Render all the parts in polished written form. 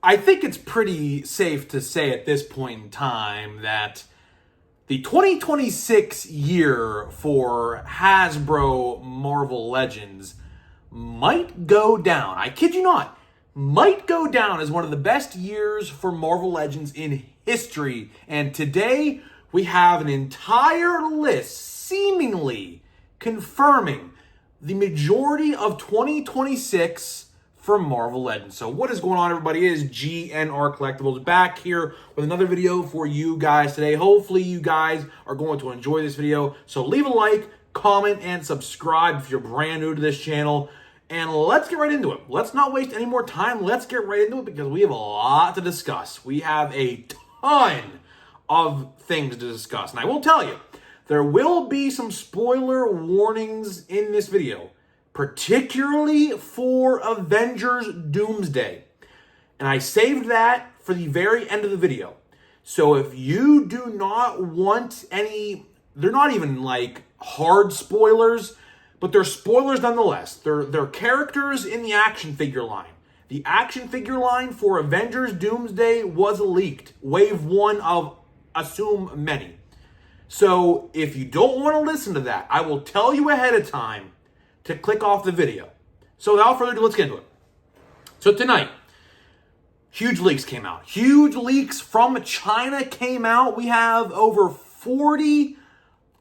I think it's pretty safe to say at this point in time that the 2026 year for Hasbro Marvel Legends might go down. I kid you not. Might go down as one of the best years for Marvel Legends in history. And today we have an entire list seemingly confirming the majority of 2026 for Marvel Legends. So what is going on, everybody? It is GNR Collectibles back here with another video for you guys today. Hopefully you guys are going to enjoy this video. So leave a like, comment, and subscribe if you're brand new to this channel. And let's get right into it. Let's not waste any more time. Let's get right into it because we have a lot to discuss. We have a ton of things to discuss. And I will tell you, there will be some spoiler warnings in this video, particularly for Avengers Doomsday. And I saved that for the very end of the video. So if you do not want any, they're not even like hard spoilers, but they're spoilers nonetheless. They're characters in the action figure line. The action figure line for Avengers Doomsday was leaked. Wave 1 of assume many. So if you don't want to listen to that, I will tell you ahead of time to click off the video. So without further ado, let's get into it. So tonight, huge leaks came out. Huge leaks from China came out. We have over 40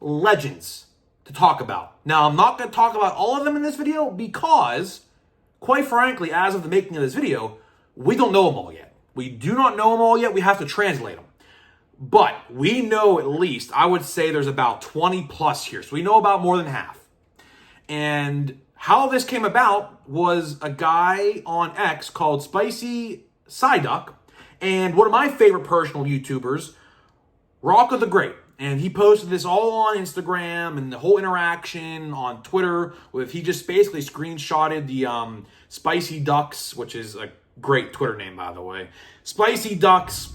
legends to talk about. Now, I'm not going to talk about all of them in this video because, quite frankly, as of the making of this video, we don't know them all yet. We do not know them all yet. We have to translate them. But we know at least, I would say there's about 20 plus here. So we know about more than half. And how this came about was a guy on X called Spicy Psyduck and one of my favorite personal YouTubers, Rocco the Great. And he posted this all on Instagram and the whole interaction on Twitter with, he just basically screenshotted the Spicy Ducks, which is a great Twitter name, by the way. Spicy Ducks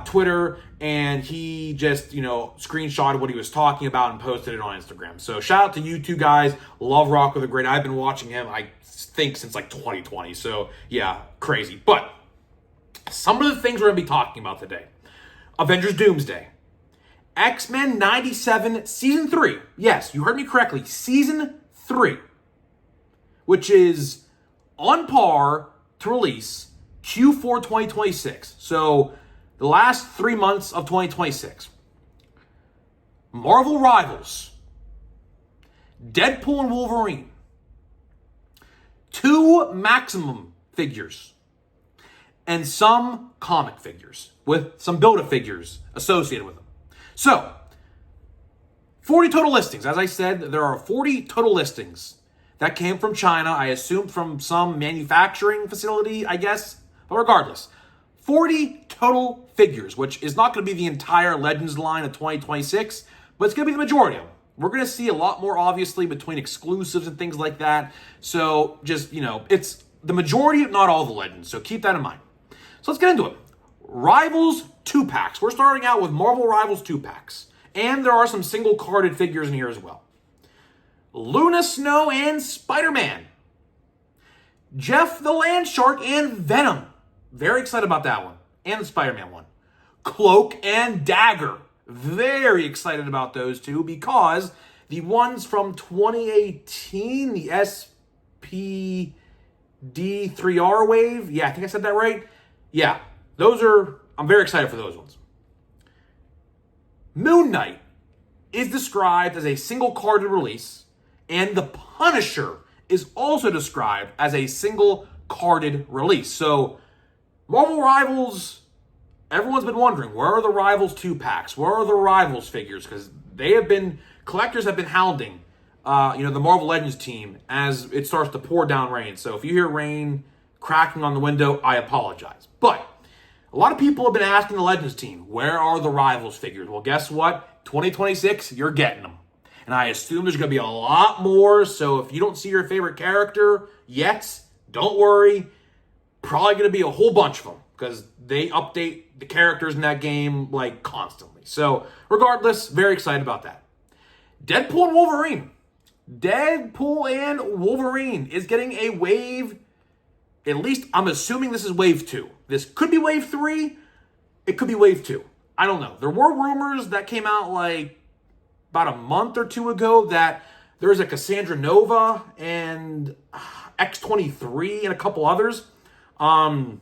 Twitter, and he just, screenshotted what he was talking about and posted it on Instagram. So shout out to you two guys. Love Rocco the Great. I've been watching him, I think, since like 2020. So yeah, crazy. But some of the things we're going to be talking about today. Avengers Doomsday. X-Men 97 Season 3. Yes, you heard me correctly. Season 3. Which is on par to release Q4 2026. So the last 3 months of 2026. Marvel Rivals. Deadpool and Wolverine. 2 Maximum figures. And some comic figures. With some Build-A-Figures associated with them. So, 40 total listings. As I said, there are 40 total listings that came from China. I assume from some manufacturing facility, I guess. But regardless, 40 total figures, which is not going to be the entire Legends line of 2026, but it's going to be the majority of them. We're going to see a lot more, obviously, between exclusives and things like that. So, just, it's the majority, not all the Legends. So, keep that in mind. So, let's get into it. Rivals 2-packs. We're starting out with Marvel Rivals 2-packs. And there are some single-carded figures in here as well. Luna Snow and Spider-Man. Jeff the Land Shark and Venom. Very excited about that one. And the Spider-Man one. Cloak and Dagger. Very excited about those two because the ones from 2018, the SPD3R wave. Yeah, I think I said that right. Yeah. I'm very excited for those ones. Moon Knight is described as a single-carded release, and the Punisher is also described as a single-carded release. So, Marvel Rivals, everyone's been wondering, where are the Rivals 2-packs? Where are the Rivals figures? Because collectors have been hounding, the Marvel Legends team as it starts to pour down rain. So, if you hear rain cracking on the window, I apologize. But a lot of people have been asking the Legends team, where are the Rivals figures? Well, guess what? 2026, you're getting them. And I assume there's going to be a lot more, so if you don't see your favorite character yet, don't worry. Probably going to be a whole bunch of them, because they update the characters in that game, like, constantly. So, regardless, very excited about that. Deadpool and Wolverine. Deadpool and Wolverine is getting a wave, at least I'm assuming this is wave 2. This could be wave 3. It could be wave 2. I don't know. There were rumors that came out like about a month or two ago that there's a Cassandra Nova and X-23 and a couple others. I'm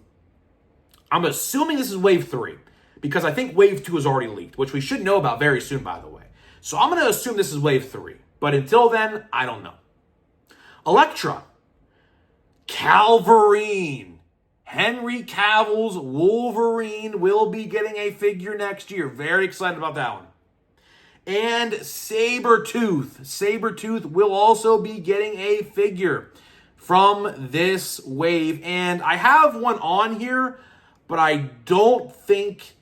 assuming this is wave 3 because I think wave 2 is already leaked, which we should know about very soon, by the way. So I'm going to assume this is wave 3. But until then, I don't know. Elektra. Calverine. Henry Cavill's Wolverine will be getting a figure next year. Very excited about that one. And Sabretooth. Sabretooth will also be getting a figure from this wave. And I have one on here, but I don't think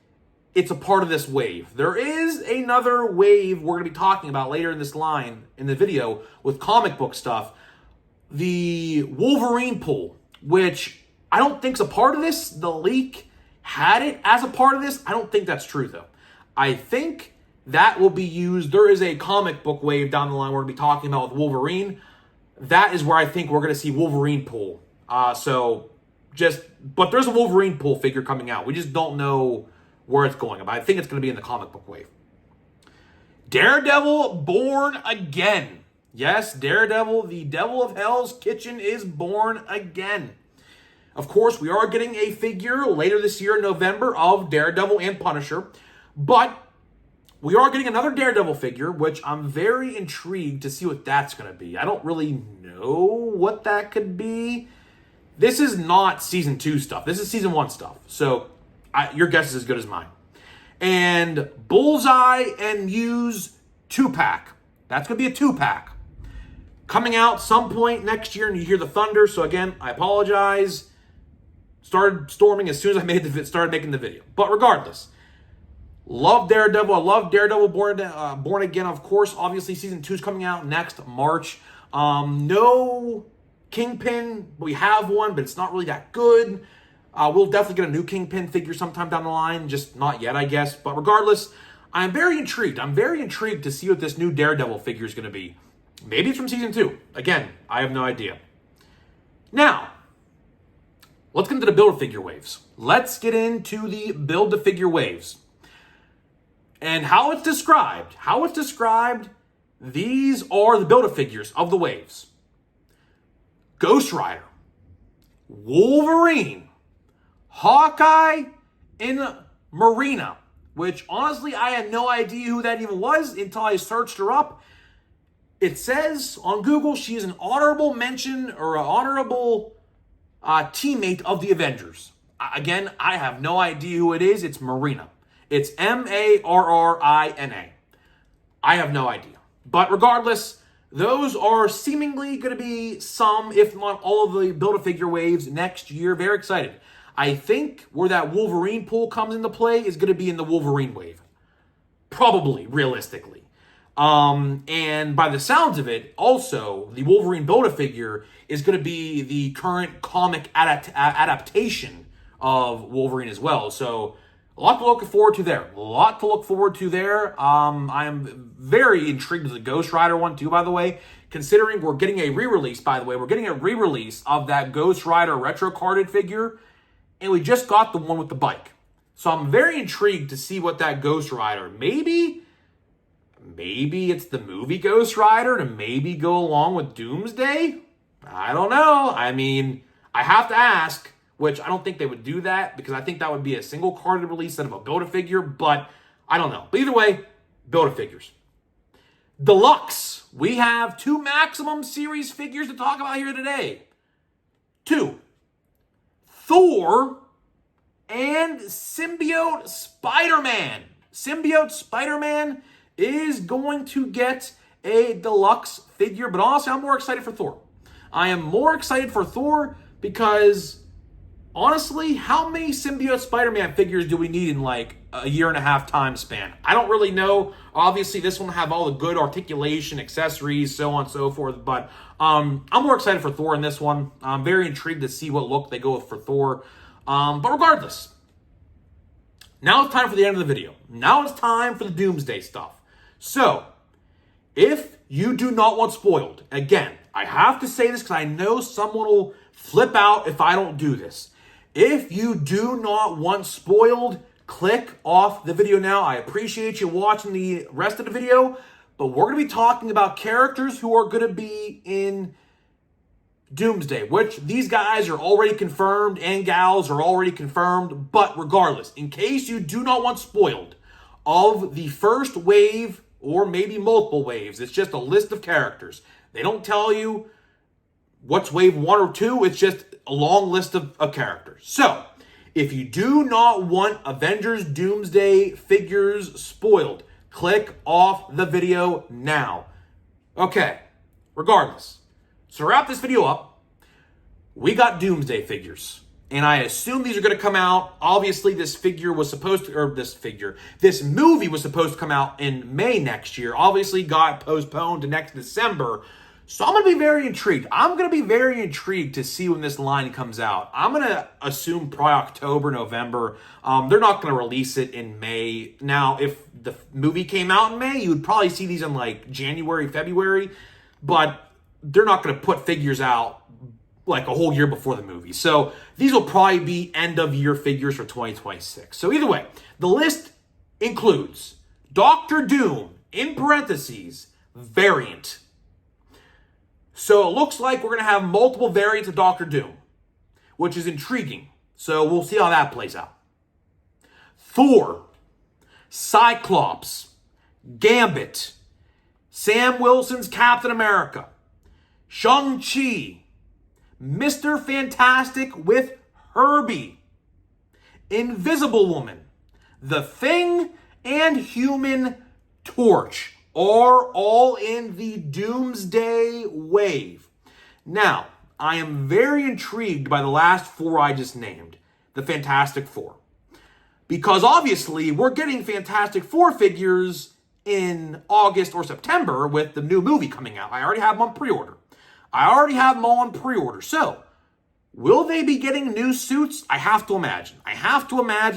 it's a part of this wave. There is another wave we're going to be talking about later in this line, in the video, with comic book stuff. The Wolverine pool, which I don't think is a part of this. The leak had it as a part of this. I don't think that's true, though. I think that will be used. There is a comic book wave down the line we're going to be talking about with Wolverine. That is where I think we're going to see Wolverine pool. But there's a Wolverine pool figure coming out. We just don't know where it's going. But I think it's going to be in the comic book wave. Daredevil born again. Yes, Daredevil, the Devil of Hell's Kitchen, is born again. Of course, we are getting a figure later this year in November of Daredevil and Punisher. But we are getting another Daredevil figure, which I'm very intrigued to see what that's going to be. I don't really know what that could be. This is not Season 2 stuff. This is Season 1 stuff. So your guess is as good as mine. And Bullseye and Muse 2-pack. That's going to be a 2-pack. Coming out some point next year, and you hear the thunder. So again, I apologize. Started storming as soon as I started making the video. But regardless, love Daredevil. I love Daredevil Born Again. Of course, obviously, Season 2 is coming out next March. No Kingpin. We have one, but it's not really that good. We'll definitely get a new Kingpin figure sometime down the line. Just not yet, I guess. But regardless, I'm very intrigued. I'm very intrigued to see what this new Daredevil figure is going to be. Maybe it's from Season 2. Again, I have no idea. Now, let's get into the Build-A-Figure waves. Let's get into the Build-A-Figure waves. And how it's described. These are the Build-A-Figures of the waves. Ghost Rider. Wolverine. Hawkeye. And Marina. Which, honestly, I had no idea who that even was until I searched her up. It says on Google she is an honorable mention or an honorable teammate of the Avengers. Again, I have no idea who it is. It's Marina. It's Marrina. I have no idea. But regardless, those are seemingly going to be some, if not all, of the Build-A-Figure waves next year. Very excited. I think where that Wolverine pool comes into play is going to be in the Wolverine wave. Probably, realistically. And by the sounds of it, also, the Wolverine Build-A-Figure is going to be the current comic adaptation of Wolverine as well. So, a lot to look forward to there. I am very intrigued with the Ghost Rider one, too, by the way. Considering we're getting a re-release, of that Ghost Rider retro-carded figure. And we just got the one with the bike. So, I'm very intrigued to see what that Ghost Rider, maybe it's the movie Ghost Rider to maybe go along with Doomsday? I don't know. I mean, I have to ask, which I don't think they would do that because I think that would be a single carded release instead of a Build-A-Figure, but I don't know. But either way, Build-A-Figures. Deluxe. We have 2 Maximum Series figures to talk about here today. 2. Thor and Symbiote Spider-Man. Symbiote Spider-Man is going to get a deluxe figure, but honestly, I'm more excited for Thor. I am more excited for Thor because, honestly, how many Symbiote Spider-Man figures do we need in like a 1.5 time span? I don't really know. Obviously, this one will have all the good articulation, accessories, so on and so forth, but I'm more excited for Thor in this one. I'm very intrigued to see what look they go with for Thor. But regardless, now it's time for the end of the video. Now it's time for the Doomsday stuff. So, if you do not want spoiled, again, I have to say this because I know someone will flip out if I don't do this. If you do not want spoiled, click off the video now. I appreciate you watching the rest of the video, but we're going to be talking about characters who are going to be in Doomsday, which these guys are already confirmed and gals are already confirmed. But regardless, in case you do not want spoiled of the first wave or maybe multiple waves, it's just a list of characters. They don't tell you what's wave 1 or 2. It's just a long list of characters. So, if you do not want Avengers Doomsday figures spoiled, click off the video now. Okay, regardless. So, to wrap this video up, we got Doomsday figures. And I assume these are going to come out. Obviously, this movie was supposed to come out in May next year. Obviously, got postponed to next December. So I'm going to be very intrigued. I'm going to be very intrigued to see when this line comes out. I'm going to assume probably October, November. They're not going to release it in May. Now, if the movie came out in May, you would probably see these in like January, February. But they're not going to put figures out like a whole year before the movie. So these will probably be end of year figures for 2026. So either way, the list includes Doctor Doom, in parentheses, variant. So it looks like we're going to have multiple variants of Doctor Doom, which is intriguing. So we'll see how that plays out. Thor, Cyclops, Gambit, Sam Wilson's Captain America, Shang-Chi, Mr. Fantastic with Herbie, Invisible Woman, The Thing, and Human Torch are all in the Doomsday wave. Now, I am very intrigued by the last 4 I just named, the Fantastic Four. Because obviously, we're getting Fantastic Four figures in August or September with the new movie coming out. I already have them on pre-order. So, will they be getting new suits? I have to imagine.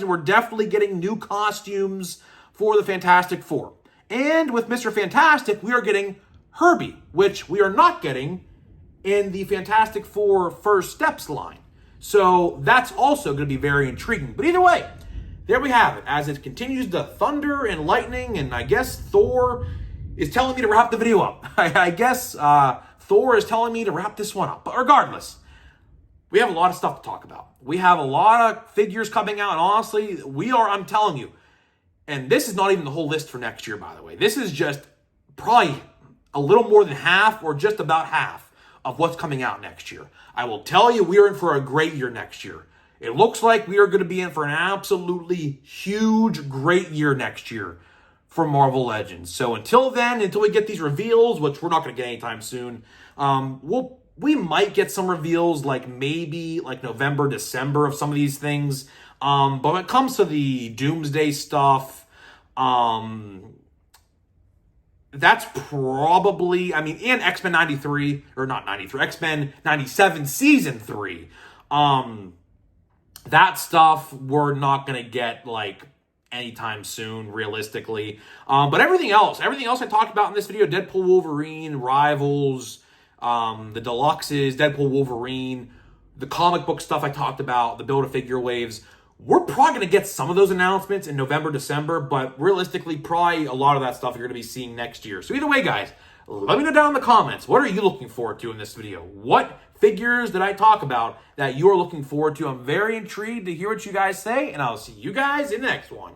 We're definitely getting new costumes for the Fantastic Four. And with Mr. Fantastic, we are getting Herbie, which we are not getting in the Fantastic Four First Steps line. So that's also going to be very intriguing. But either way, there we have it. As it continues to thunder and lightning, and I guess Thor is telling me to wrap the video up. I guess Thor is telling me to wrap this one up. But regardless, we have a lot of stuff to talk about. We have a lot of figures coming out, and honestly, I'm telling you, and this is not even the whole list for next year, by the way. This is just probably a little more than half or just about half of what's coming out next year. I will tell you, we are in for a great year next year. It looks like we are going to be in for an absolutely huge, great year next year for Marvel Legends. So until then, until we get these reveals, which we're not going to get anytime soon, we might get some reveals like maybe like November, December of some of these things. But when it comes to the Doomsday stuff, that's probably, and X-Men 93, or not 93, X-Men 97 Season 3, that stuff we're not going to get, like, anytime soon, realistically. But everything else I talked about in this video, Deadpool, Wolverine, Rivals, the Deluxes, Deadpool, Wolverine, the comic book stuff I talked about, the Build-A-Figure waves, we're probably going to get some of those announcements in November, December, but realistically, probably a lot of that stuff you're going to be seeing next year. So either way, guys, let me know down in the comments, what are you looking forward to in this video? What figures did I talk about that you're looking forward to? I'm very intrigued to hear what you guys say, and I'll see you guys in the next one.